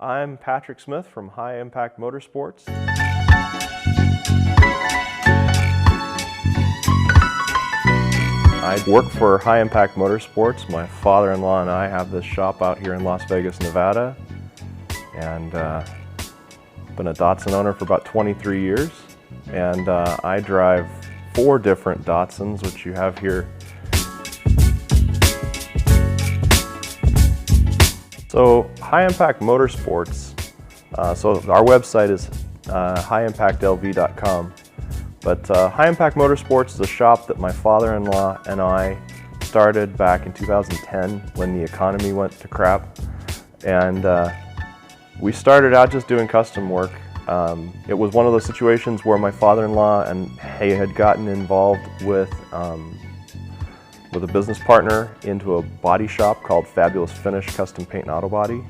I'm Patrick Smith from High Impact Motorsports. I work for High Impact Motorsports. My father-in-law and I have this shop out here in Las Vegas, Nevada. And been a Datsun owner for about 23 years. And I drive 4 different Datsuns, which you have here. So High Impact Motorsports, so our website is highimpactlv.com. But High Impact Motorsports is a shop that my father-in-law and I started back in 2010 when the economy went to crap. And we started out just doing custom work. It was one of those situations where my father-in-law and he had gotten involved with a business partner into a body shop called Fabulous Finish Custom Paint and Auto Body.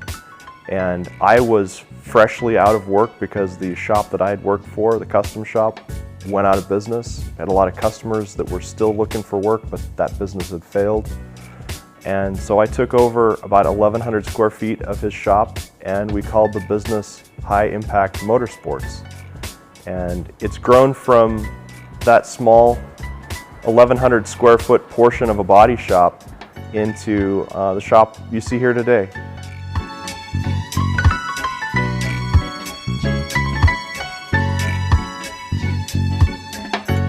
And I was freshly out of work because the shop that I had worked for, the custom shop, went out of business. Had a lot of customers that were still looking for work, but that business had failed. And so I took over about 1,100 square feet of his shop, and we called the business High Impact Motorsports. And it's grown from that small 1,100 square foot portion of a body shop into the shop you see here today.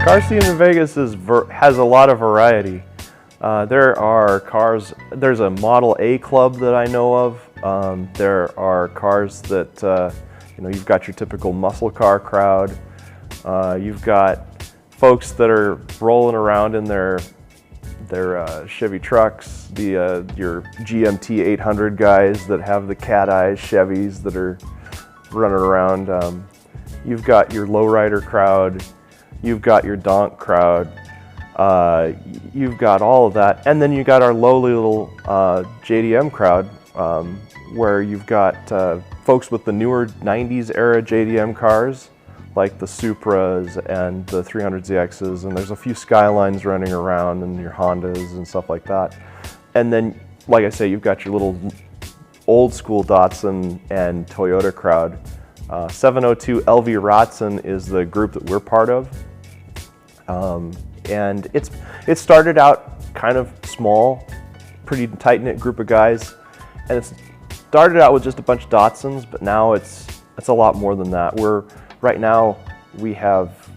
Car scene in Vegas has a lot of variety. There are cars, there's a Model A club that I know of. There are cars that, you've got your typical muscle car crowd. You've got folks that are rolling around in their Chevy trucks, your GMT 800 guys that have the cat eyes Chevys that are running around. You've got your lowrider crowd. You've got your donk crowd. You've got all of that. And then you got our lowly little JDM crowd where you've got folks with the newer 90s era JDM cars like the Supras and the 300ZXs, and there's a few Skylines running around and your Hondas and stuff like that. And then, like I say, you've got your little old school Datsun and Toyota crowd. 702 LV Datsun is the group that we're part of. And it started out kind of small, pretty tight-knit group of guys, and it started out with just a bunch of Datsuns, but now it's a lot more than that. Right now we have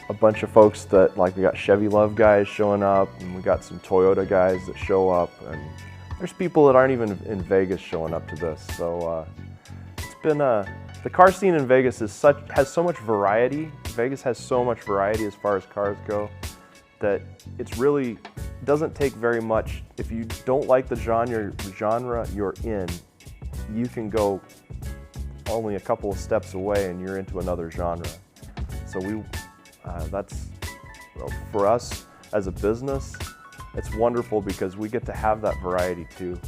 a bunch of folks that, like, we got Chevy Love guys showing up, and we got some Toyota guys that show up, and there's people that aren't even in Vegas showing up to this. So it's been the car scene in Vegas has so much variety. Vegas has so much variety as far as cars go that it's really doesn't take very much. If you don't like the genre you're in, you can go only a couple of steps away and you're into another genre. So that's, for us as a business, it's wonderful because we get to have that variety too.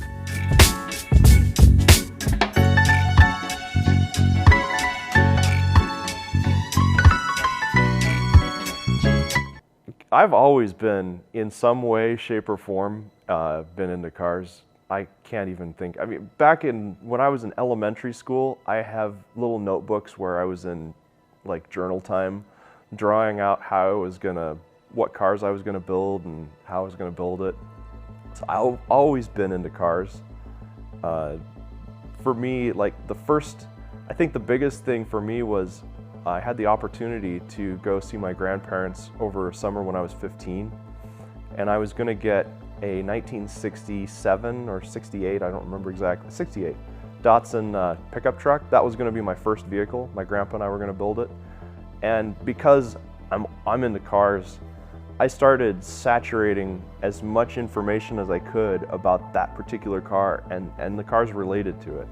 I've always been, in some way, shape, or form, been into cars. I can't even think. I mean, when I was in elementary school, I have little notebooks where I was in, like, journal time, drawing out what cars I was gonna build and how I was gonna build it. So I've always been into cars. For me, like, I think the biggest thing for me was I had the opportunity to go see my grandparents over summer when I was 15, and I was going to get a 1967 or 68, I don't remember exactly, 68 Datsun pickup truck. That was going to be my first vehicle. My grandpa and I were going to build it, and because I'm into cars, I started saturating as much information as I could about that particular car and the cars related to it.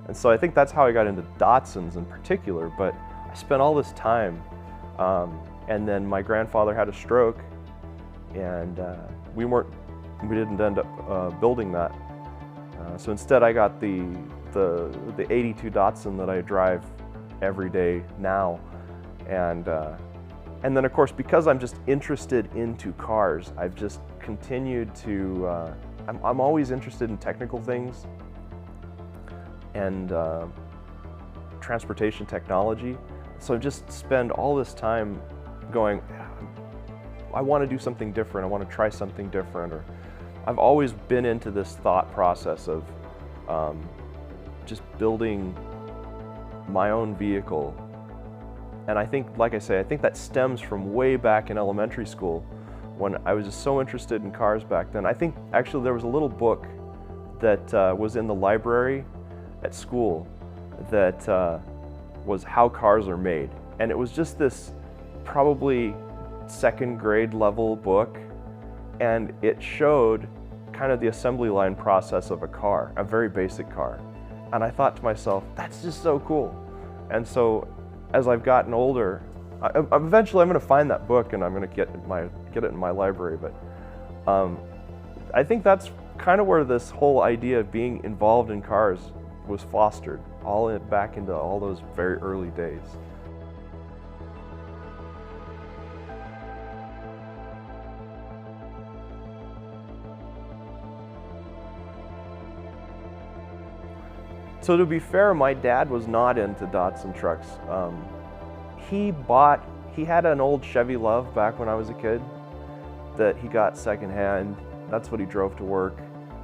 And so I think that's how I got into Datsuns in particular. But I spent all this time, and then my grandfather had a stroke, and we didn't end up building that. So instead, I got the 82 Datsun that I drive every day now, and then of course, because I'm just interested into cars, I've just continued to. I'm always interested in technical things, and transportation technology. So I just spend all this time going, I want to do something different, I want to try something different. Or I've always been into this thought process of just building my own vehicle. And I think, like I say, I think that stems from way back in elementary school when I was just so interested in cars back then. I think actually there was a little book that was in the library at school that was How Cars Are Made. And it was just this probably second grade level book, and it showed kind of the assembly line process of a car, a very basic car. And I thought to myself, that's just so cool. And so as I've gotten older, eventually I'm going to find that book and I'm going to get it in my library. But I think that's kind of where this whole idea of being involved in cars was fostered, back into all those very early days. So to be fair, my dad was not into Datsun trucks. He had an old Chevy Love back when I was a kid that he got secondhand. That's what he drove to work.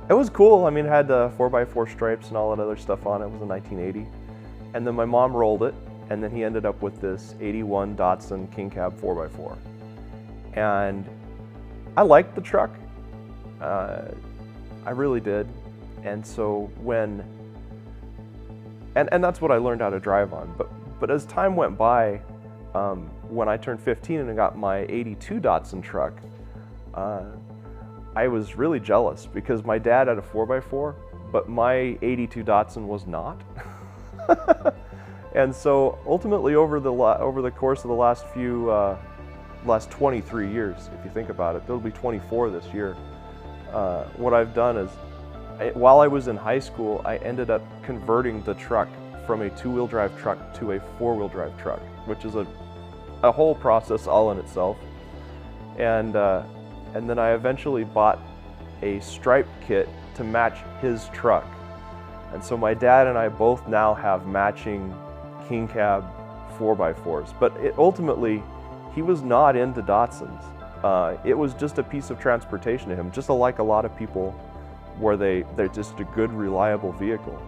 It was cool. I mean, it had the 4x4 stripes and all that other stuff on it. It was a 1980. And then my mom rolled it, and then he ended up with this 81 Datsun King Cab 4x4. And I liked the truck. I really did. And so and that's what I learned how to drive on. But as time went by, when I turned 15 and I got my 82 Datsun truck, I was really jealous because my dad had a 4x4, but my 82 Datsun was not. And so ultimately over the course of the last 23 years, if you think about it, there'll be 24 this year, what I've done is, while I was in high school, I ended up converting the truck from a two-wheel drive truck to a four-wheel drive truck, which is a whole process all in itself. And then I eventually bought a stripe kit to match his truck. And so my dad and I both now have matching King Cab 4x4s. But ultimately, he was not into Datsuns. It was just a piece of transportation to him, just like a lot of people, where they're just a good, reliable vehicle.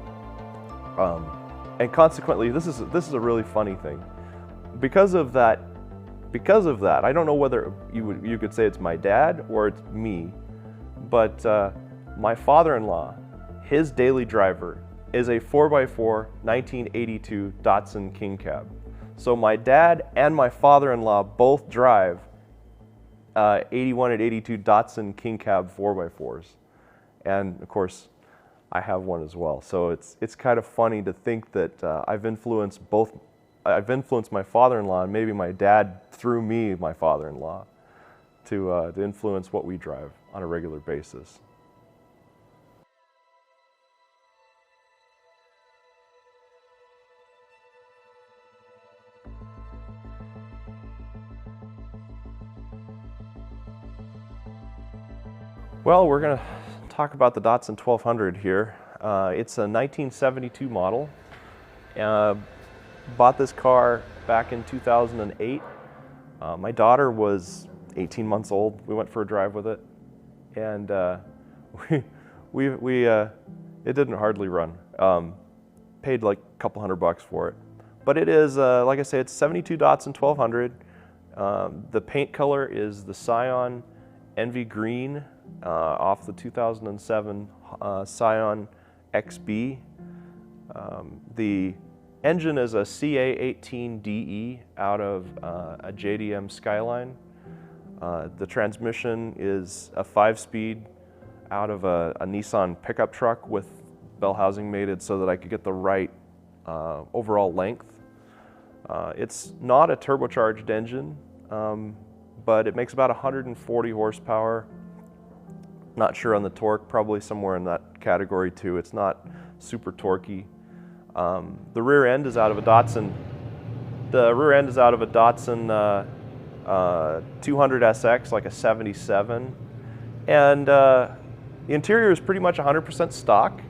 And consequently, this is a really funny thing. Because of that, I don't know whether you could say it's my dad or it's me, but my father-in-law, his daily driver is a 4x4 1982 Datsun King Cab. So my dad and my father-in-law both drive 81 and 82 Datsun King Cab 4x4s. And of course, I have one as well. So it's kind of funny to think that I've influenced my father-in-law, and maybe my dad through me, my father-in-law, to influence what we drive on a regular basis. Well, we're going to talk about the Datsun 1200 here. It's a 1972 model. Bought this car back in 2008. My daughter was 18 months old. We went for a drive with it, and it didn't hardly run. Paid like a couple $100 for it, but it is like I say, it's 72 Datsun 1200. The paint color is the Scion Envy Green off the 2007 Scion XB. The engine is a CA18DE out of a JDM Skyline. The transmission is a 5-speed out of a Nissan pickup truck with bell housing mated so that I could get the right overall length. It's not a turbocharged engine, but it makes about 140 horsepower. Not sure on the torque, probably somewhere in that category too. It's not super torquey. The rear end is out of a Datsun. The rear end is out of a Datsun 200SX, like a 77, and the interior is pretty much 100% stock.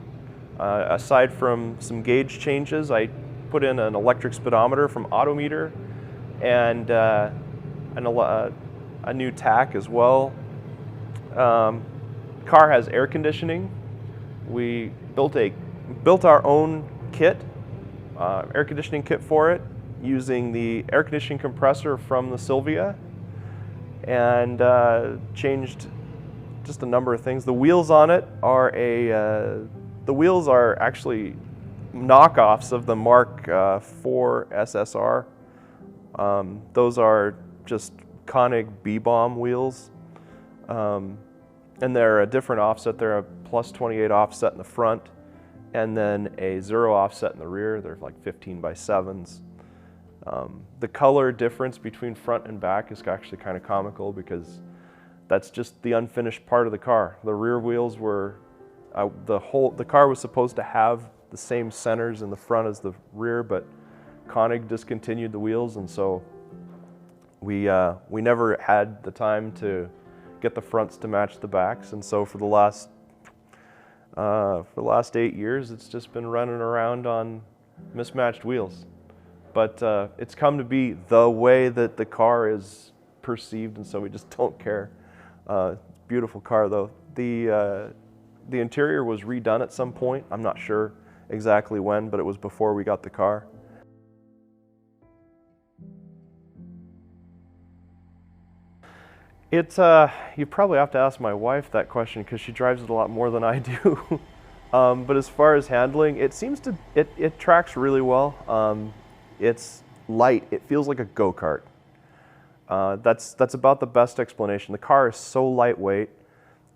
Aside from some gauge changes, I put in an electric speedometer from Autometer and a new tach as well. Car has air conditioning. We built our own kit, air conditioning kit for it, using the air conditioning compressor from the Sylvia, and changed just a number of things. The wheels on it are the wheels are actually knockoffs of the Mark IV SSR. Those are just Koenig B-bomb wheels, and they're a different offset. They're a +28 offset in the front, and then a 0 offset in the rear. They're like 15x7s. The color difference between front and back is actually kind of comical because that's just the unfinished part of the car. The rear wheels were, the car was supposed to have the same centers in the front as the rear, but Koenig discontinued the wheels, and so we never had the time to get the fronts to match the backs, and so for the last 8 years, it's just been running around on mismatched wheels. But it's come to be the way that the car is perceived, and so we just don't care. Beautiful car, though. The interior was redone at some point. I'm not sure exactly when, but it was before we got the car. It's you probably have to ask my wife that question because she drives it a lot more than I do. But as far as handling, it seems to it tracks really well. It's light. It feels like a go-kart. That's about the best explanation. The car is so lightweight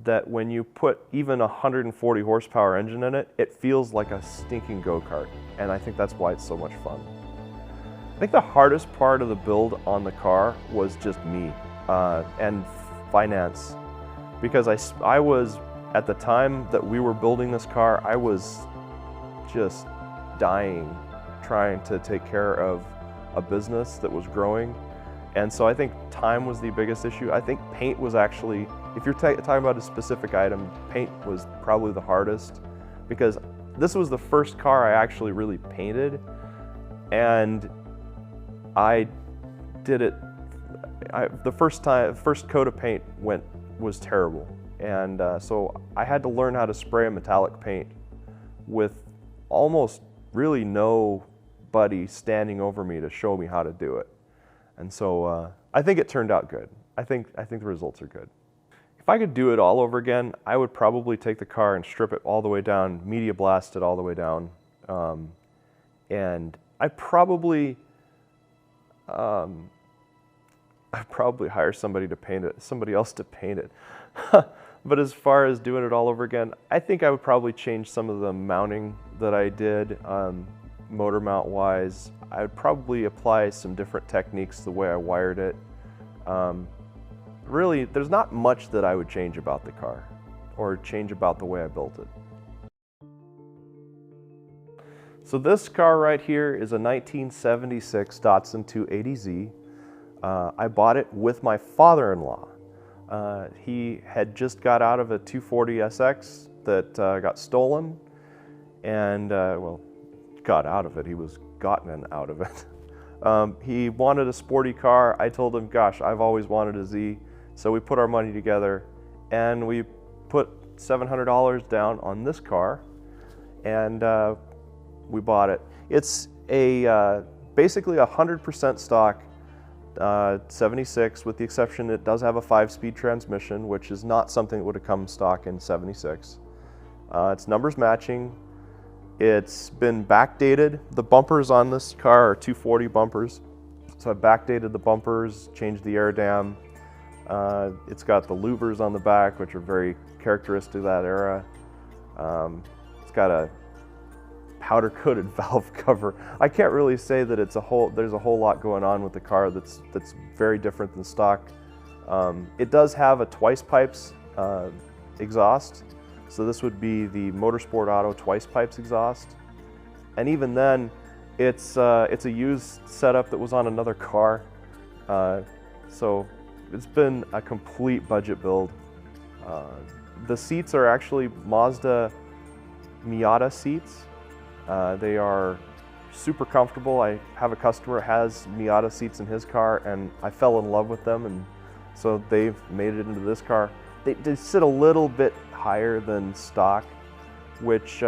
that when you put even a 140 horsepower engine in it, it feels like a stinking go-kart. And I think that's why it's so much fun. I think the hardest part of the build on the car was just me and finance. Because I was, at the time that we were building this car, I was just dying trying to take care of a business that was growing. And so I think time was the biggest issue. I think paint was actually, if you're talking about a specific item, paint was probably the hardest, because this was the first car I actually really painted, and I did it, the first coat of paint was terrible. And so I had to learn how to spray a metallic paint with almost really nobody standing over me to show me how to do it. And so I think it turned out good. I think the results are good. If I could do it all over again, I would probably take the car and strip it all the way down, media blast it all the way down, and I'd probably hire somebody else to paint it. But as far as doing it all over again, I think I would probably change some of the mounting that I did, motor mount wise. I would probably apply some different techniques the way I wired it. Really, there's not much that I would change about the car or change about the way I built it. So this car right here is a 1976 Datsun 280Z. I bought it with my father-in-law. He had just got out of a 240 SX that got stolen, and well, got out of it. He was gotten out of it. He wanted a sporty car. I told him, gosh, I've always wanted a Z. So we put our money together and we put $700 down on this car, and we bought it. It's a basically 100% stock 76, with the exception it does have a 5-speed transmission, which is not something that would have come stock in 76. It's numbers matching. It's been backdated. The bumpers on this car are 240 bumpers. So I backdated the bumpers, changed the air dam. It's got the louvers on the back, which are very characteristic of that era. It's got a powder-coated valve cover. I can't really say that there's a whole lot going on with the car that's very different than stock. It does have a twice pipes exhaust. So this would be the Motorsport Auto twice pipes exhaust. And even then, it's a used setup that was on another car. So it's been a complete budget build. The seats are actually Mazda Miata seats. They are super comfortable. I have a customer who has Miata seats in his car, and I fell in love with them, and so they've made it into this car. They sit a little bit higher than stock, which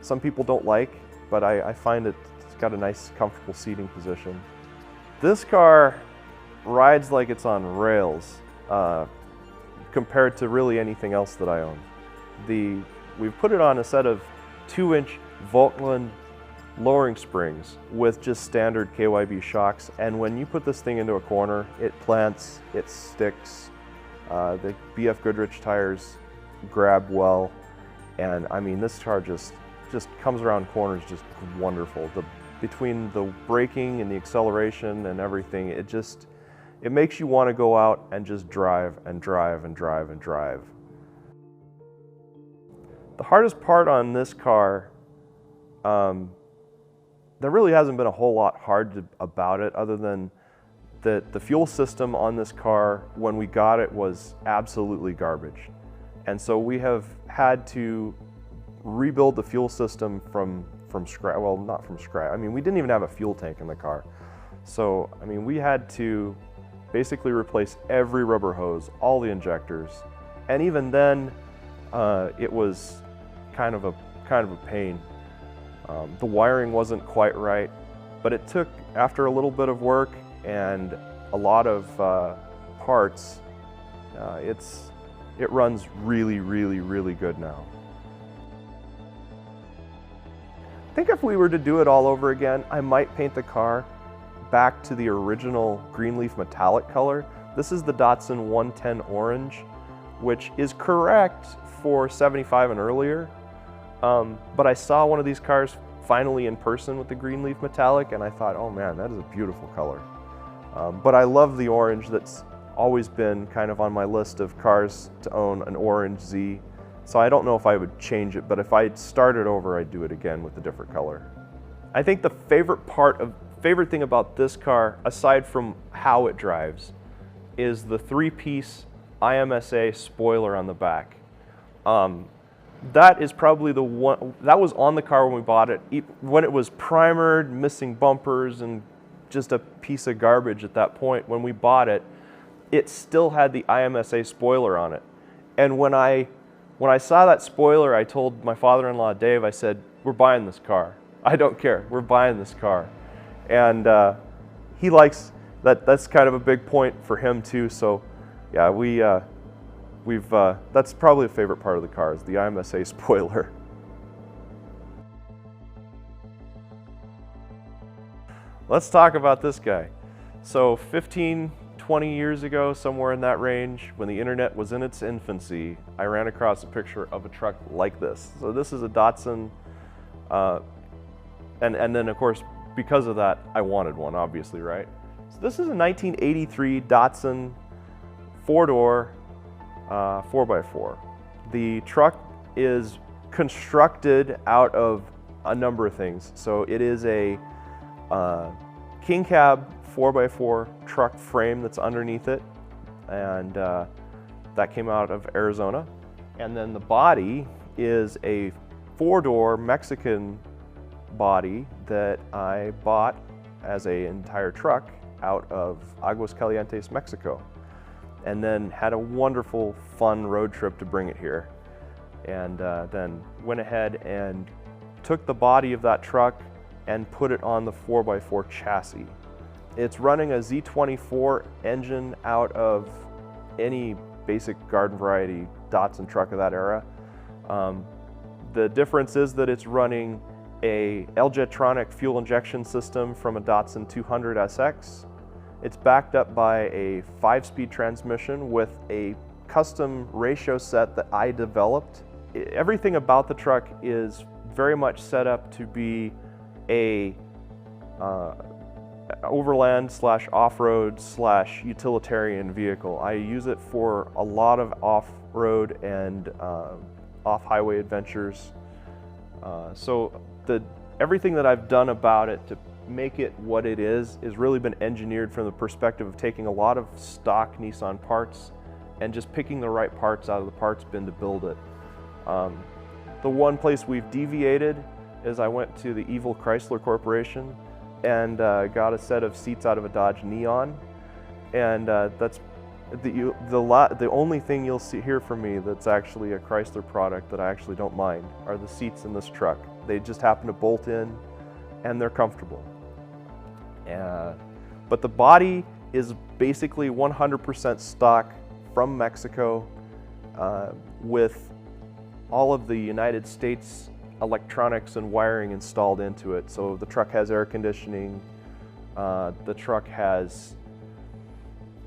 some people don't like, but I find it's got a nice, comfortable seating position. This car rides like it's on rails compared to really anything else that I own. We've put it on a set of 2-inch Volkland lowering springs with just standard KYB shocks, and when you put this thing into a corner, it plants, it sticks. The BF Goodrich tires grab well, and I mean, this car just comes around corners just wonderful. Between the braking and the acceleration and everything, it makes you want to go out and just drive and drive and drive and drive. The hardest part on this car, there really hasn't been a whole lot hard about it, other than that the fuel system on this car, when we got it, was absolutely garbage. And so we have had to rebuild the fuel system from scratch. Well, not from scratch. I mean, we didn't even have a fuel tank in the car. So, I mean, we had to basically replace every rubber hose, all the injectors. And even then, it was kind of a pain. The wiring wasn't quite right, but it took, after a little bit of work and a lot of parts, it runs really, really, really good now. I think if we were to do it all over again, I might paint the car back to the original Greenleaf metallic color. This is the Datsun 110 Orange, which is correct for 75 and earlier. But I saw one of these cars finally in person with the Greenleaf metallic, and I thought, oh man, that is a beautiful color. But I love the orange. That's always been kind of on my list of cars to own, an orange Z. So I don't know if I would change it, but if I started over, I'd do it again with a different color. I think the favorite thing about this car, aside from how it drives, is the 3-piece IMSA spoiler on the back. That is probably the one, that was on the car when we bought it. When it was primered, missing bumpers, and just a piece of garbage at that point, when we bought it, it still had the IMSA spoiler on it. And when I saw that spoiler, I told my father-in-law, Dave, I said, we're buying this car. I don't care, we're buying this car. And he likes that. That's kind of a big point for him too. So yeah, that's probably a favorite part of the car, is the IMSA spoiler. Let's talk about this guy. So 15, 20 years ago, somewhere in that range, when the internet was in its infancy, I ran across a picture of a truck like this. So this is a Datsun, and then of course, because of that, I wanted one, obviously, right? So this is a 1983 Datsun 4-door, 4x4. The truck is constructed out of a number of things. So it is a king cab 4x4 truck frame that's underneath it, and that came out of Arizona. And then the body is a 4-door Mexican body that I bought as an entire truck out of Aguascalientes, Mexico, and then had a wonderful, fun road trip to bring it here. And then went ahead and took the body of that truck and put it on the 4x4 chassis. It's running a Z24 engine out of any basic garden variety Datsun truck of that era. The difference is that it's running a L-Jetronic fuel injection system from a Datsun 200 SX. It's backed up by a 5-speed transmission with a custom ratio set that I developed. Everything about the truck is very much set up to be a overland slash off-road slash utilitarian vehicle. I use it for a lot of off-road and off-highway adventures. So everything that I've done about it to make it what it is really been engineered from the perspective of taking a lot of stock Nissan parts and just picking the right parts out of the parts bin to build it. The one place we've deviated is I went to the evil Chrysler Corporation and got a set of seats out of a Dodge Neon, and that's the only thing you'll hear from me that's actually a Chrysler product that I actually don't mind are the seats in this truck. They just happen to bolt in, and they're comfortable. But the body is basically 100% stock from Mexico, with all of the United States electronics and wiring installed into it. So the truck has air conditioning, the truck has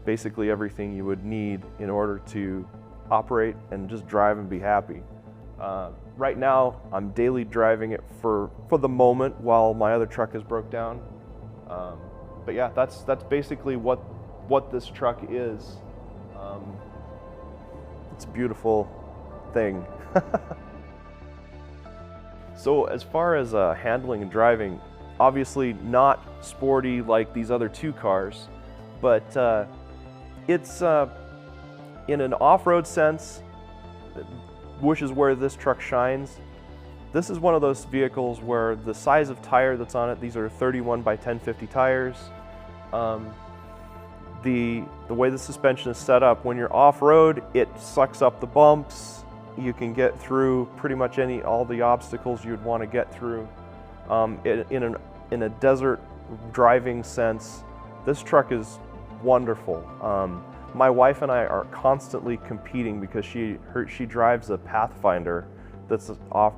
basically everything you would need in order to operate and just drive and be happy. Right now, I'm daily driving it for the moment while my other truck is broke down. But yeah, that's basically what this truck is. It's a beautiful thing. So as far as handling and driving, obviously not sporty like these other two cars, but it's in an off-road sense, which is where this truck shines. This is one of those vehicles where the size of tire that's on it, these are 31 by 1050 tires. The way the suspension is set up, when you're off-road, it sucks up the bumps. You can get through pretty much all the obstacles you'd want to get through. In a desert driving sense, this truck is wonderful. My wife and I are constantly competing because she drives a Pathfinder that's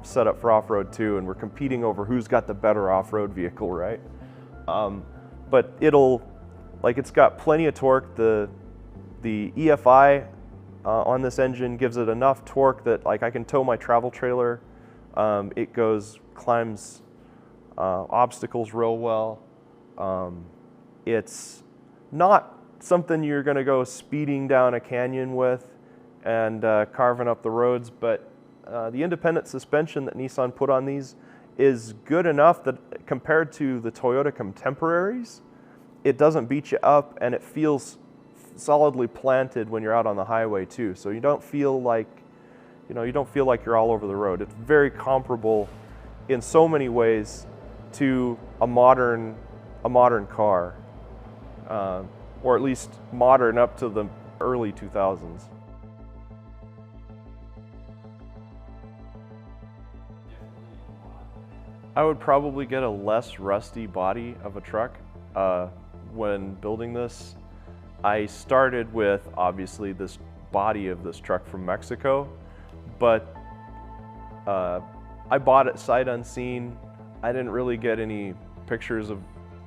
set up for off-road too, and we're competing over who's got the better off-road vehicle, right? But it's got plenty of torque. The EFI on this engine gives it enough torque that I can tow my travel trailer. It climbs obstacles real well. It's not something you're going to go speeding down a canyon with and carving up the roads, but the independent suspension that Nissan put on these is good enough that compared to the Toyota Contemporaries, it doesn't beat you up, and it feels solidly planted when you're out on the highway too. So you don't feel like, you're all over the road. It's very comparable in so many ways to a modern car. Or at least modern up to the early 2000s. I would probably get a less rusty body of a truck. When building this, I started with obviously this body of this truck from Mexico, but I bought it sight unseen. I didn't really get any pictures of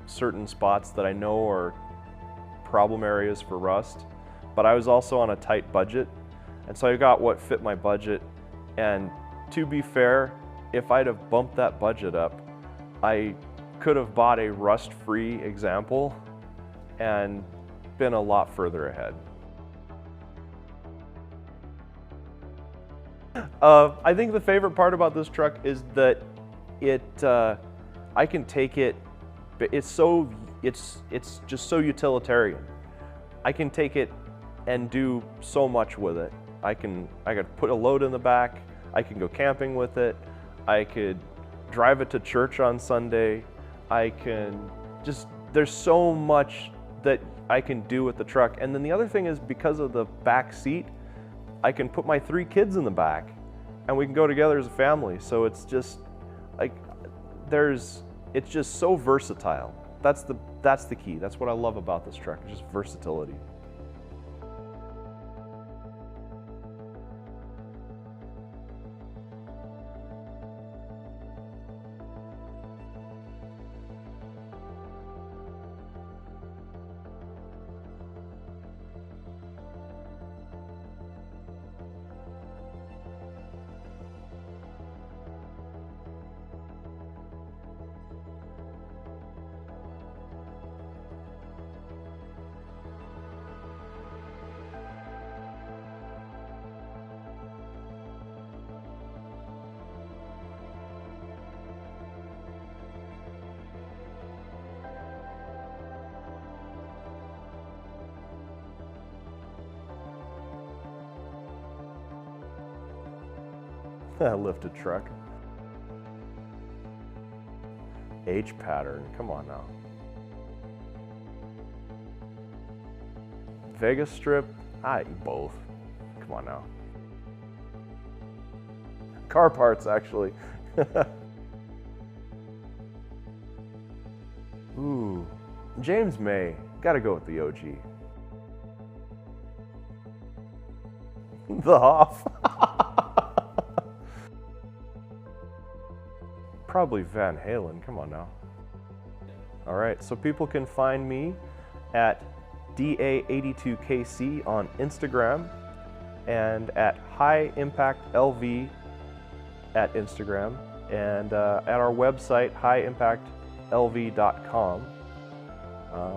certain spots that I know are problem areas for rust, but I was also on a tight budget, and so I got what fit my budget. And to be fair, if I'd have bumped that budget up, I could have bought a rust-free example and been a lot further ahead. I think the favorite part about this truck is that I can take it. It's just so utilitarian. I can take it and do so much with it. I could put a load in the back. I can go camping with it. I could drive it to church on Sunday. There's so much that I can do with the truck. And then the other thing is, because of the back seat, I can put my 3 kids in the back and we can go together as a family. So it's just it's just so versatile. That's the key. That's what I love about this truck, just versatility. Lifted truck. H pattern, come on now. Vegas strip, I eat both. Come on now. Car parts, actually. Ooh, James May, gotta go with the OG. The Hoff. Probably Van Halen, come on now. All right, so people can find me at DA82KC on Instagram and at High Impact LV at Instagram and at our website highimpactlv.com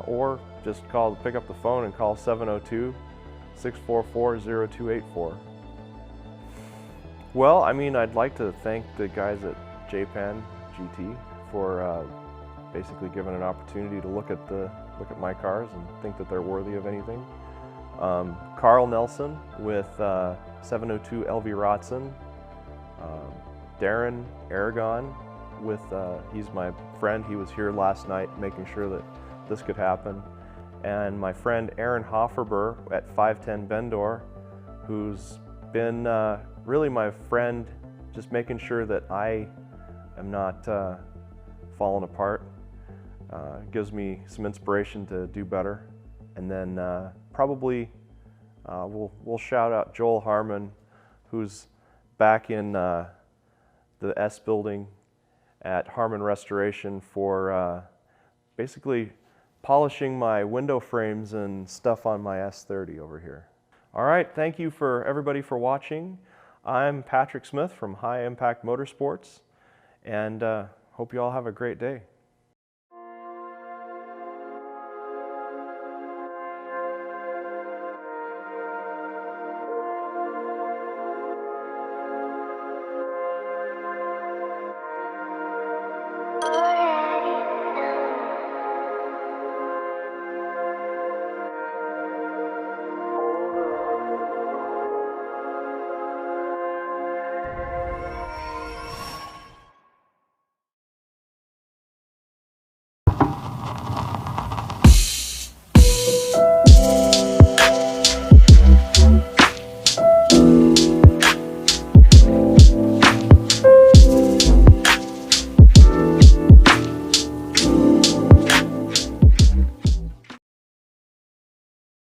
or just pick up the phone and call 702-644-0284. Well, I mean, I'd like to thank the guys at JPAN GT for basically giving an opportunity to look at my cars and think that they're worthy of anything. Carl Nelson with 702 LV Datsun. Darren Aragon with, he's my friend, he was here last night making sure that this could happen. And my friend Aaron Hofferber at 510 Bendor, who's been really my friend, just making sure that I am not falling apart. Gives me some inspiration to do better. And then probably we'll shout out Joel Harmon, who's back in the S building at Harmon Restoration for basically polishing my window frames and stuff on my S30 over here. All right, thank you for everybody for watching. I'm Patrick Smith from High Impact Motorsports, and hope you all have a great day.